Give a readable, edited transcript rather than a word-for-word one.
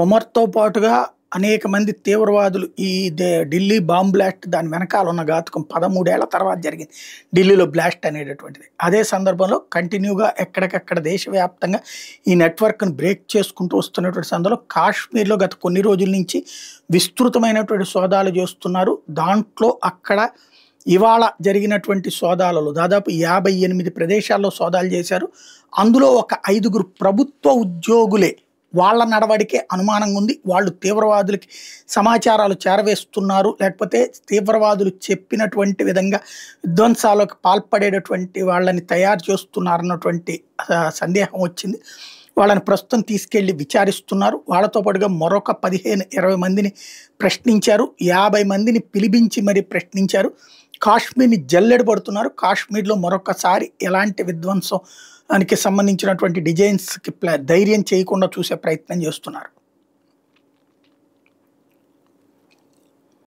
ఉమర్‌తో పాటుగా అనేక మంది తీవ్రవాదులు ఈ ఢిల్లీ బాంబ్ బ్లాస్ట్ దాని వెనకాల ఉన్న ఘాతుకం 13 ఏళ్ల తర్వాత జరిగింది. ఢిల్లీలో బ్లాస్ట్ అనేటటువంటిది. అదే సందర్భంలో కంటిన్యూగా ఎక్కడికక్కడ దేశవ్యాప్తంగా ఈ నెట్వర్క్‌ని బ్రేక్ చేసుకుంటూ వస్తున్నటువంటి సందర్భంలో కాశ్మీర్‌లో గత కొన్ని రోజుల నుంచి విస్తృతమైనటువంటి సోదాలు చేస్తున్నారు. దాంట్లో అక్కడ ఇవాళ జరిగినటువంటి సోదాలలో దాదాపు 58 ప్రదేశాల్లో సోదాలు చేశారు. అందులో ఒక 5గురు ప్రభుత్వ ఉద్యోగులే వాళ్ళ నడవడికే అనుమానంగా ఉంది. వాళ్ళు తీవ్రవాదులకి సమాచారాలు చేరవేస్తున్నారు. లేకపోతే తీవ్రవాదులు చెప్పినటువంటి విధంగా విధ్వంసాలకు పాల్పడేటటువంటి వాళ్ళని తయారు చేస్తున్నారన్నటువంటి సందేహం వచ్చింది. వాళ్ళని ప్రస్తుతం తీసుకెళ్లి విచారిస్తున్నారు. వాళ్ళతో పాటుగా మరొక 15, 20 మందిని ప్రశ్నించారు. 50 మందిని పిలిపించి మరి ప్రశ్నించారు. కాశ్మీర్‌ని జల్లెడ పడుతున్నారు. కాశ్మీర్‌లో మరొకసారి ఎలాంటి విధ్వంసానికి సంబంధించినటువంటి డిజైన్స్‌కి ధైర్యం చేయకుండా చూసే ప్రయత్నం చేస్తున్నారు.